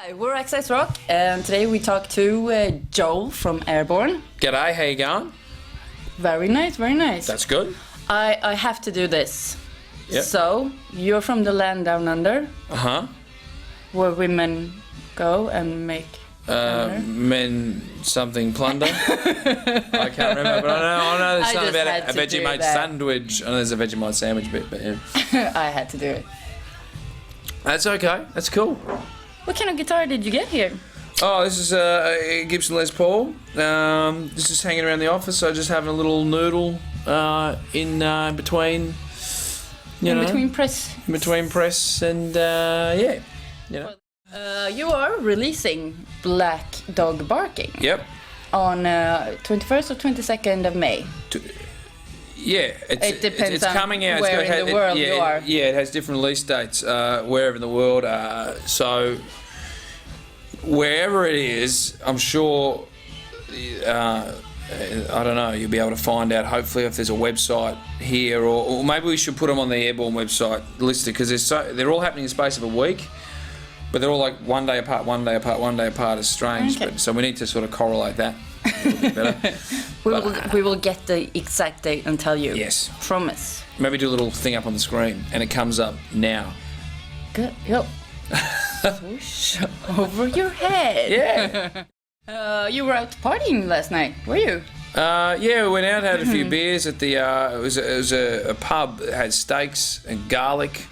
Hi, we're Access Rock, and today we talk to Joel from Airbourne. G'day, how you going? Very nice, very nice. That's good. I have to do this. Yep. So, you're from the land down under, where women go and make men something plunder. I can't remember, but I know there's something about a Vegemite sandwich. I know there's a Vegemite sandwich bit, but yeah. I had to do it. That's okay. That's cool. What kind of guitar did you get here? Oh, this is a Gibson Les Paul. This is hanging around the office, so just having a little noodle in between. Between press. In between press and yeah, you know. You are releasing Black Dog Barking. Yep. On 21st or 22nd of May. Yeah, it depends it's on coming out. where in the world you are. Yeah, it has different release dates wherever in the world. So wherever it is, I'm sure. I don't know. You'll be able to find out. Hopefully, if there's a website here, or maybe we should put them on the Airbourne website listed because they're all happening in the space of a week. But they're all like one day apart, one day apart, one day apart. It's strange, okay. So we need to sort of correlate that a little bit better. we will get the exact date and tell you. Yes. Promise. Maybe do a little thing up on the screen, and it comes up now. Good. Yep. Swoosh over your head. Yeah. You were out partying last night, were you? Yeah, we went out, had a few beers at the. It was a pub that had steaks and garlic.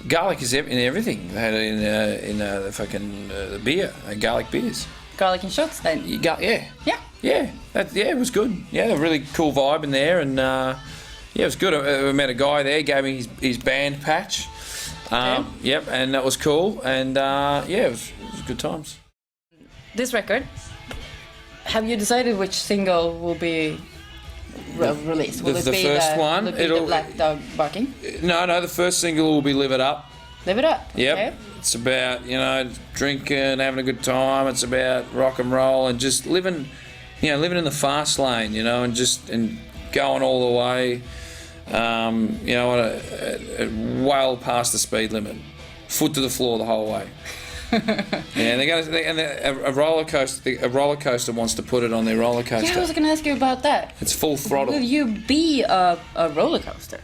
Garlic is in everything. They had it in the fucking the beer, garlic beers. Garlic and shots then? Yeah. Yeah. Yeah. It was good. Yeah, a really cool vibe in there, and yeah, it was good. I met a guy there, gave me his band patch. Yep, and that was cool, and yeah, it was good times. This record, have you decided which single will be released? Will the it be first one? Will it be the Black Dog Barking? No, the first single will be Live It Up. Live It Up. Yep. Okay. It's about, drinking, having a good time. It's about rock and roll and just living in the fast lane, and going all the way, well past the speed limit, foot to the floor the whole way. A roller coaster wants to put it on their roller coaster. Yeah, I was going to ask you about that. It's full throttle. Will you be a roller coaster?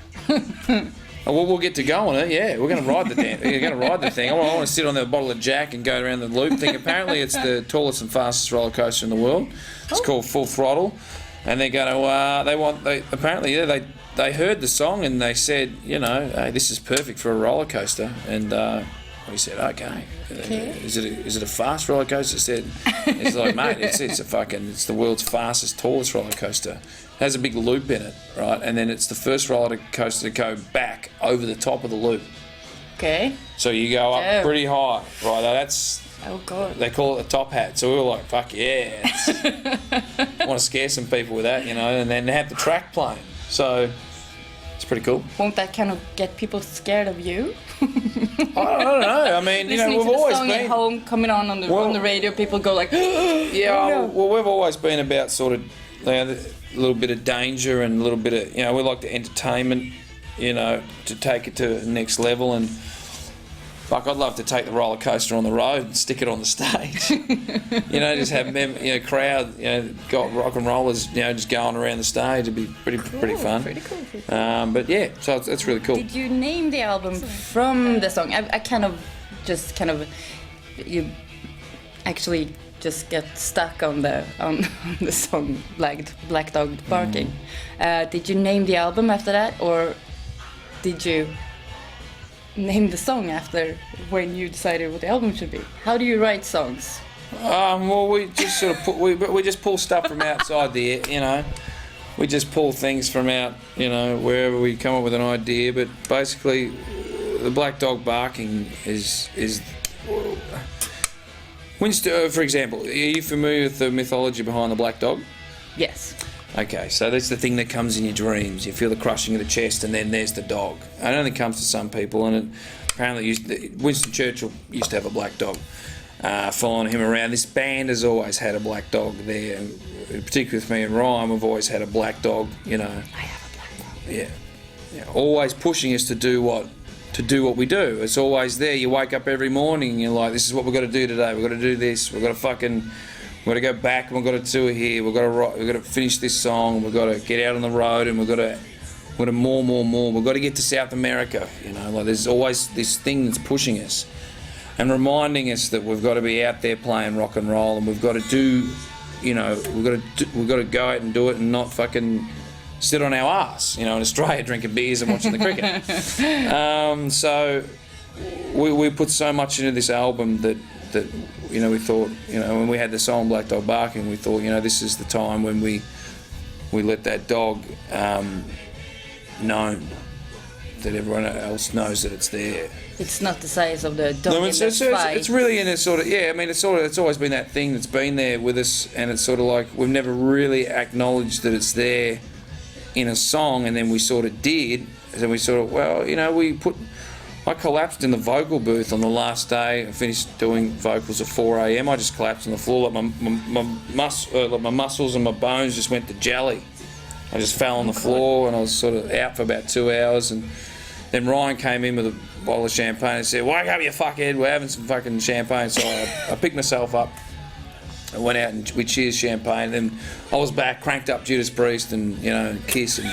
Well, we'll get to go on it. Yeah, we're going to ride the thing. I want to sit on the bottle of Jack and go around the loop thing. Apparently, it's the tallest and fastest roller coaster in the world. It's called Full Throttle, and they're going to. They heard the song and they said, hey, this is perfect for a roller coaster, and we said, okay. Is it a fast roller coaster? It's like, mate, it's the world's fastest, tallest roller coaster. It has a big loop in it, right? And then it's the first roller coaster to go back over the top of the loop. Okay. So you go up pretty high, right? That's. Oh God. They call it a top hat. So we were like, fuck yeah. Want to scare some people with that, and then they have the track playing. So it's pretty cool. Won't that kind of get people scared of you? I don't know. I mean, we've always been at home, coming on the radio. People go like, yeah. Oh, no. Well, we've always been about sort of a little bit of danger and a little bit of we like the entertainment, to take it to the next level. And fuck, I'd love to take the roller coaster on the road and stick it on the stage. Just have crowd, got rock and rollers, just going around the stage. It'd be pretty fun. Pretty cool. But yeah, so it's really cool. Did you name the album from the song? I you actually just get stuck on the song Black Dog Barking. Did you name the album after that, or did you name the song after when you decided what the album should be? How do you write songs? Well, we just sort of we just pull stuff from outside the we just pull things from out wherever we come up with an idea. But basically, the Black Dog Barking is. For example, are you familiar with the mythology behind the black dog? Yes. Okay, so that's the thing that comes in your dreams. You feel the crushing of the chest, and then there's the dog. It only comes to some people, and apparently Winston Churchill used to have a black dog following him around. This band has always had a black dog there, and particularly with me and Ryan, we've always had a black dog. I have a black dog. Yeah, always pushing us to do to do what we do. It's always there. You wake up every morning and you're like, this is what we've got to do today. We've got to do this. We've got to go back and we've got to tour here. We've got to finish this song. We've got to get out on the road and we've got to more. We've got to get to South America. You know, like there's always this thing that's pushing us and reminding us that we've got to be out there playing rock and roll, and we've got to do, you know, we've got to go out and do it and not fucking sit on our ass, you know, in Australia drinking beers and watching the cricket. So we put so much into this album that you know, we thought, you know, when we had the song Black Dog Barking, we thought, you know, this is the time when we let that dog known, that everyone else knows that it's there. It's not the size of the dog. No, in the fight. it's really in a sort of, yeah, I mean, it's always been that thing that's been there with us, and it's sort of like we've never really acknowledged that it's there in a song, and then we sort of did, and then we sort of, well, you know, I collapsed in the vocal booth on the last day. I finished doing vocals at 4 a.m. I just collapsed on the floor, like my muscles and my bones just went to jelly. I just fell on the floor, and I was sort of out for about 2 hours, and then Ryan came in with a bottle of champagne and said, "Wake up, you fuckhead, we're having some fucking champagne." So I picked myself up, I went out and we cheered champagne, and then I was back, cranked up Judas Priest and, you know, Kiss and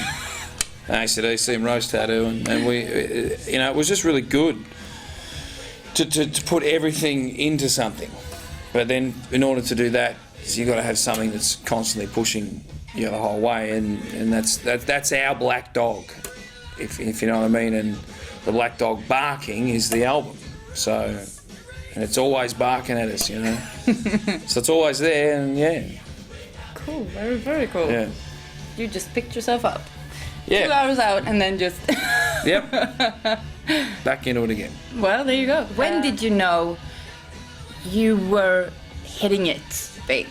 AC/DC and Rose Tattoo, and we, you know, it was just really good to put everything into something. But then in order to do that, you've got to have something that's constantly pushing you the whole way, and that's our Black Dog, if you know what I mean. And the Black Dog Barking is the album, so, and it's always barking at us, you know. So it's always there, and yeah. Cool, very, very cool. Yeah. You just picked yourself up. Yeah. 2 hours out and then just... Yep. Back into it again. Well, there you go. When did you know you were hitting it big?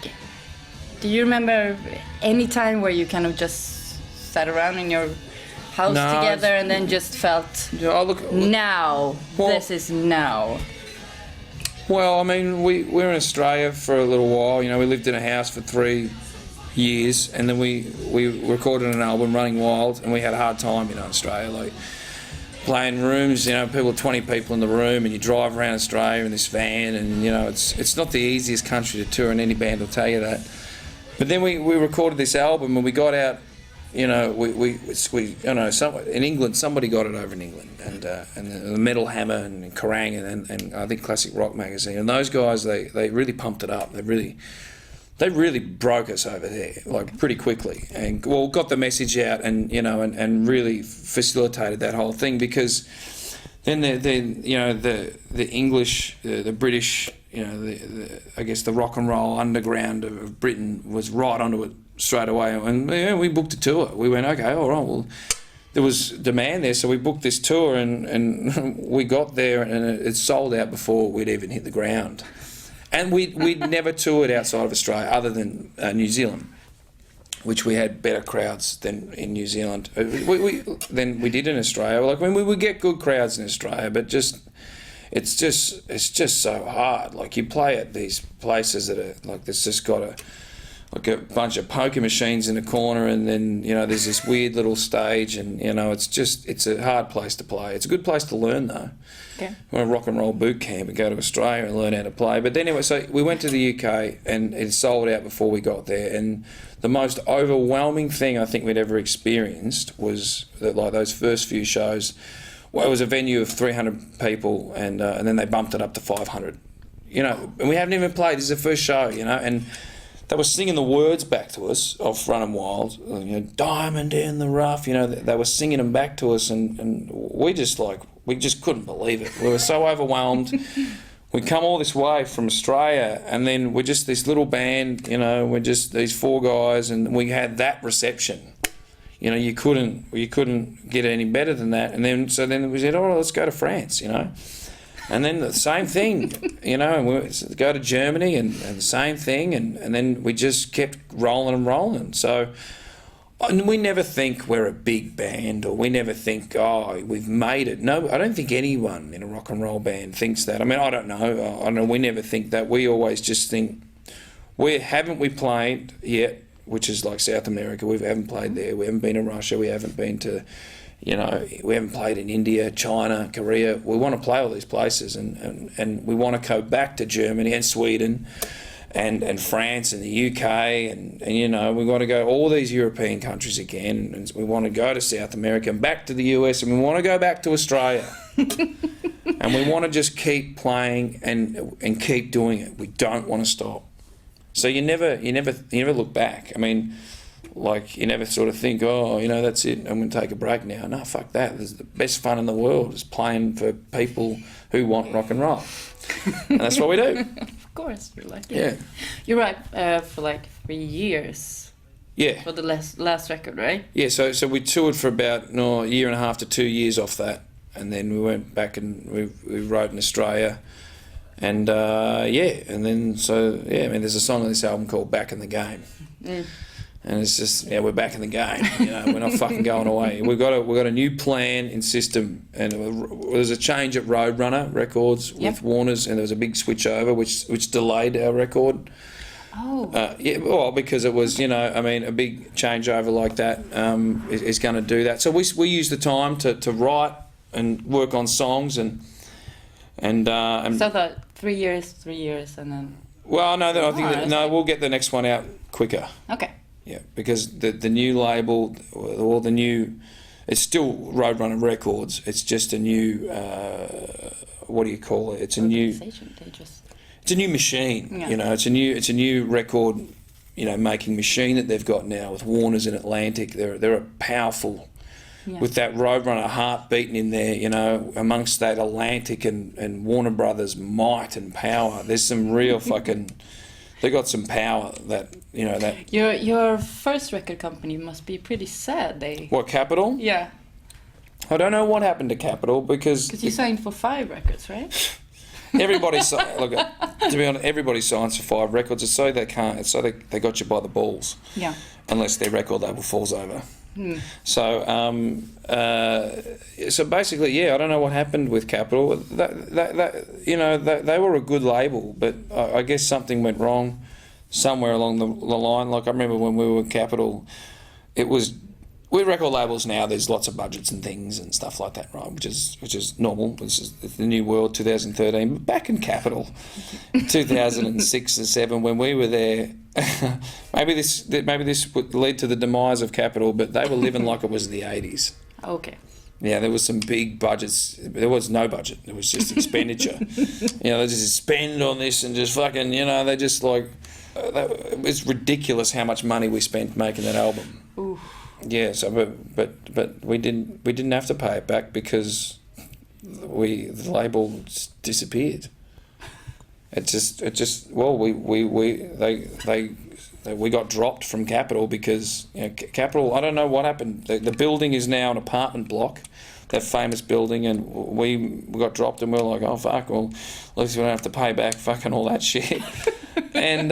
Do you remember any time where you kind of just sat around in your house together and then just felt, now, this is now? Well, I mean, we were in Australia for a little while. You know, we lived in a house for 3 years, and then we recorded an album, Running Wild, and we had a hard time, you know, in Australia, like playing rooms, you know, 20 people in the room, and you drive around Australia in this van, and, you know, it's not the easiest country to tour, and any band will tell you that. But then we recorded this album, and we got out, you know, we you know, in England, somebody got it over in England, and the Metal Hammer and Kerrang and I think Classic Rock Magazine, and those guys, they really pumped it up. They really broke us over there, like, pretty quickly, and, well, got the message out, and, you know, and really facilitated that whole thing, because then you know, the English, the British, you know, I guess the rock and roll underground of Britain was right onto it straight away, and, you know, we booked a tour. We went, okay, all right, well, there was demand there, so we booked this tour, and we got there, and it sold out before we'd even hit the ground. And we'd never toured outside of Australia, other than New Zealand, which we had better crowds than in New Zealand. Than we did in Australia. Like, I mean, we would get good crowds in Australia, but it's just so hard. Like, you play at these places that are like, there's just got a bunch of poker machines in the corner, and then, you know, there's this weird little stage, and, you know, it's a hard place to play. It's a good place to learn, though. Okay. We're a rock and roll boot camp and go to Australia and learn how to play. But anyway, so we went to the UK, and it sold out before we got there. And the most overwhelming thing I think we'd ever experienced was that, like, those first few shows, well, it was a venue of 300 people, and then they bumped it up to 500. You know, and we haven't even played. This is the first show, you know, and they were singing the words back to us of Running Wild, you know, diamond in the rough, you know, they were singing them back to us, and we just couldn't believe it. We were so overwhelmed. We come all this way from Australia, and then we're just this little band, you know, we're just these 4 guys, and we had that reception. You know, you couldn't get any better than that. And then we said, all right, let's go to France, you know. And then the same thing, you know, and we go to Germany, and the same thing, and then we just kept rolling and rolling. So, and we never think we're a big band, or we never think, oh, we've made it. No, I don't think anyone in a rock and roll band thinks that. I mean, I don't know. We never think that. We always just think, haven't we played yet, which is like South America. We haven't played there. We haven't been to Russia. We haven't been to, You know, we haven't played in India, China, Korea. We want to play all these places, and we want to go back to Germany and Sweden and France and the UK, and you know, we want to go all these European countries again, and we want to go to South America and back to the US, and we want to go back to Australia. And we want to just keep playing and keep doing it. We don't want to stop. So you never look back. I mean, like, you never sort of think, oh, you know, that's it, I'm going to take a break now. No, fuck that. There's the best fun in the world is playing for people who want rock and roll. And that's what we do. Of course, you're like, yeah. You write for like 3 years. Yeah. For the last record, right? Yeah, so we toured for about a year and a half to 2 years off that. And then we went back and we wrote in Australia. And and then I mean, there's a song on this album called Back in the Game. Mm. And it's just, we're back in the game. You know, we're not fucking going away. We've got a new plan and system, and there was a change at Roadrunner Records with Warner's, and there was a big switch over, which delayed our record. Oh. Well, because it was, you know, I mean, a big changeover like that is going to do that. So we use the time to write and work on songs and so that 3 years, and then. Well, no, I think we'll get the next one out quicker. Okay. Yeah, because the new label, or the new, it's still Roadrunner Records. It's just a new, what do you call it? It's a new. It's a new machine. Yeah. You know, it's a new record, you know, making machine that they've got now with Warner's and Atlantic. They're a powerful. Yeah. With that Roadrunner heart beating in there, you know, amongst that Atlantic and Warner Brothers might and power. There's some real fucking. They got some power that, you know, that... Your first record company must be pretty sad. What, Capitol? Yeah. I don't know what happened to Capitol because... Because you signed for 5 records, right? Everybody... Look, to be honest, everybody signs for 5 records. It's so they can't... It's so they got you by the balls. Yeah. Unless their record label falls over. Hmm. So, so basically, I don't know what happened with Capitol. You know, they were a good label, but I guess something went wrong somewhere along the line. Like, I remember when we were with Capitol, it was with record labels now. There's lots of budgets and things and stuff like that, right? Which is normal. This is the new world, 2013. But back in Capitol, 2006 or 7, when we were there. maybe this would lead to the demise of Capitol, but they were living like it was the 80s. Okay. Yeah, there was some big budgets. There was no budget. It was just expenditure. You know, they just spend on this and just fucking, you know, they just like... it was ridiculous how much money we spent making that album. Ooh. Yeah, so but we didn't have to pay it back because the label just disappeared. It just well we got dropped from Capitol because, you know, Capitol, I don't know what happened. The building is now an apartment block, that famous building, and we got dropped, and we were like, oh fuck, well at least we don't have to pay back fucking all that shit. And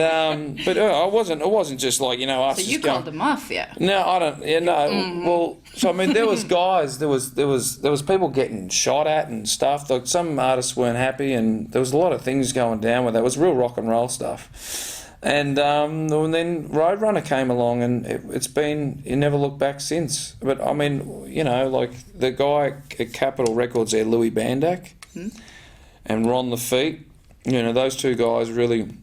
but it wasn't just like, you know, us. So you called the mafia? No, I don't. Yeah, no. Mm-hmm. Well, so I mean, there was guys. There was people getting shot at and stuff. Like, some artists weren't happy, and there was a lot of things going down with that. It was real rock and roll stuff. And then Roadrunner came along, and it's been, you never look back since. But I mean, you know, like the guy at Capitol Records there, Louis Bandak, and Ron the Feet. You know, those two guys really.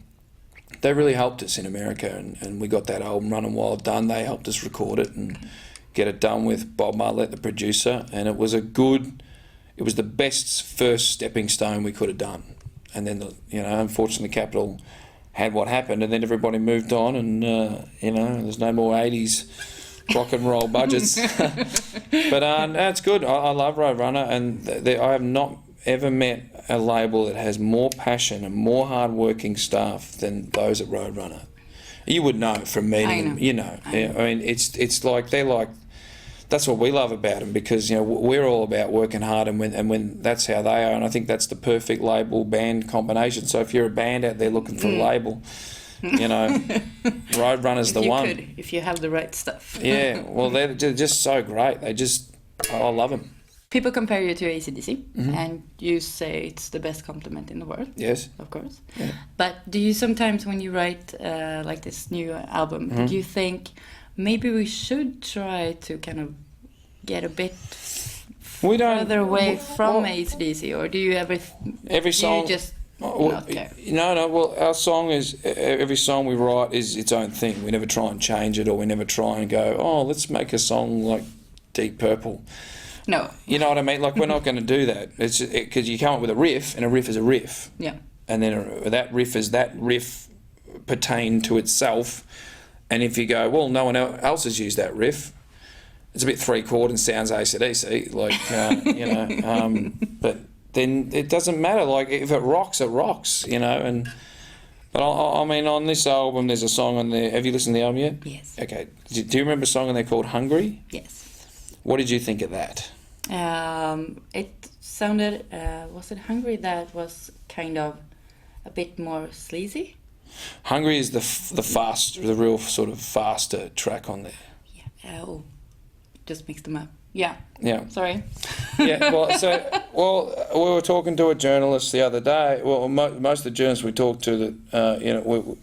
They really helped us in America, and we got that album Running Wild done. They helped us record it and get it done with Bob Marlett, the producer, and it was the best first stepping stone we could have done. And then, you know, unfortunately Capitol had what happened, and then everybody moved on, and you know, there's no more 80s rock and roll budgets. But it's good. I love Roadrunner, and I have not ever met a label that has more passion and more hard-working staff than those at Roadrunner. You would know from meeting them, you know. I mean, it's like, they're like, that's what we love about them, because, you know, we're all about working hard, and when that's how they are, and I think that's the perfect label-band combination. So if you're a band out there looking for a label, you know, Roadrunner's the one. If you have the right stuff. Yeah, well, they're just so great. I love them. People compare you to AC/DC, and you say it's the best compliment in the world. Yes. Of course. Yeah. But do you sometimes, when you write like this new album, do you think maybe we should try to kind of get a bit We don't. further away from AC/DC, or do you ever? Every song. You just Well, not care? no. Well, our song is every song we write is its own thing. We never try and change it, or we never try and go, oh, let's make a song like Deep Purple. No. You know what I mean? Like we're not going to do that. It's because you come up with a riff, and a riff is a riff. Yeah. And then that riff pertain to itself. And if you go, well, no one else has used that riff. It's a bit 3-chord and sounds AC/DC, like but then it doesn't matter. Like if it rocks, it rocks, you know. And but I mean, on this album, there's a song on there. Have you listened to the album yet? Yes. Okay. Do you remember a song on there called "Hungry"? Yes. What did you think of that? It sounded. Was it "Hungry" that was kind of a bit more sleazy? "Hungry" is the real sort of faster track on there. Yeah. Oh, just mixed them up. Yeah. Yeah. Sorry. Yeah. Well, we were talking to a journalist the other day. Well, most of the journalists we talked to that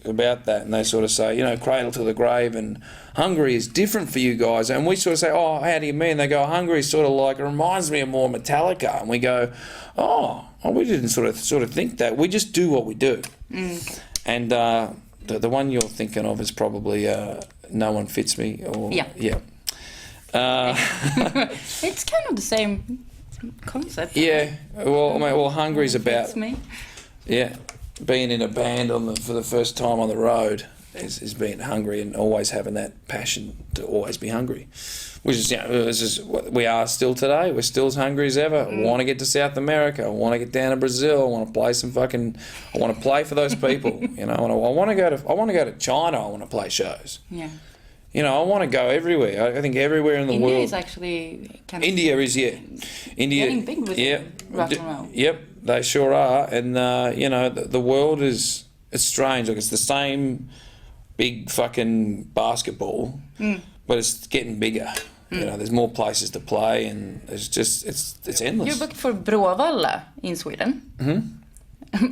about that, and they sort of say, "Cradle to the Grave" and "Hungry" is different for you guys, and we sort of say, "Oh, how do you mean?" They go, "Hungry is sort of like, it reminds me of more Metallica," and we go, "Oh, we didn't sort of think that. We just do what we do." Mm. And the one you're thinking of is probably "No One Fits Me." Or, yeah. It's kind of the same concept. Yeah. Well, "Hungry's" about Fits me. being in a band for the first time on the road is being hungry and always having that passion to always be hungry, which is this is what we are still today. We're still as hungry as ever. I want to get to South America. I want to get down to Brazil. I want to play I want to play for those people. And I want to go to China. I want to play shows. Yeah. I want to go everywhere. I think everywhere in the India world. is actually kind of India is India. getting big with rock and roll. Yep, they sure are. And the world it's strange. Like it's the same big fucking basketball, but it's getting bigger. There's more places to play, and it's endless. You're booked for Bråvalla in Sweden. Mm-hmm.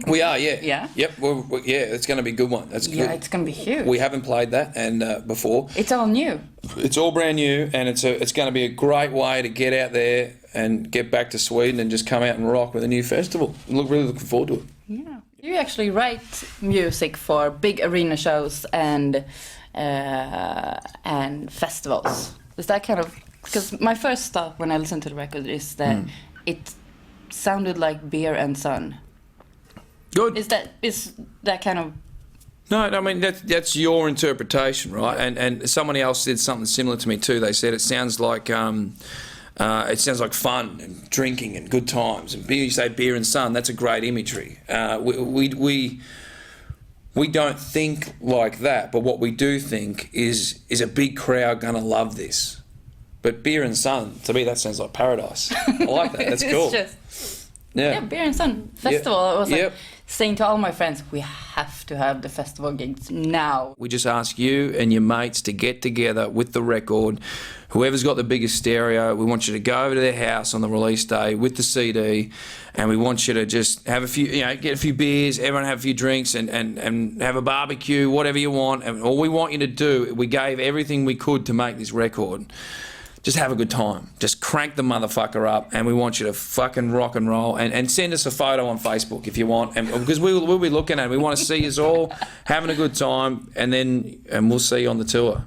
We are, yeah. Yeah? Yep, it's going to be a good one. That's good. Yeah, it's going to be huge. We haven't played that and before. It's all new. It's all brand new, and it's going to be a great way to get out there and get back to Sweden and just come out and rock with a new festival. Really looking forward to it. Yeah. You actually write music for big arena shows and festivals. Is that kind of... Because my first thought when I listened to the record is that it sounded like Beer and Sun. Good. Is that kind of... No, I mean that's your interpretation, right? And somebody else said something similar to me too. They said it sounds like fun and drinking and good times. And you say Beer and Sun, that's a great imagery. We don't think like that, but what we do think is a big crowd going to love this. But Beer and Sun, to me, that sounds like paradise. I like that. That's cool. Yeah, Beer and Sun festival. I was like saying to all my friends, we have to have the festival gigs now. We just ask you and your mates to get together with the record. Whoever's got the biggest stereo, we want you to go over to their house on the release day with the CD, and we want you to just have a few, get a few beers, everyone have a few drinks, and have a barbecue, whatever you want. And all we want you to do, we gave everything we could to make this record. Just have a good time. Just crank the motherfucker up, and we want you to fucking rock and roll. And send us a photo on Facebook if you want, and because we'll be looking at it. We want to see us all having a good time, and we'll see you on the tour.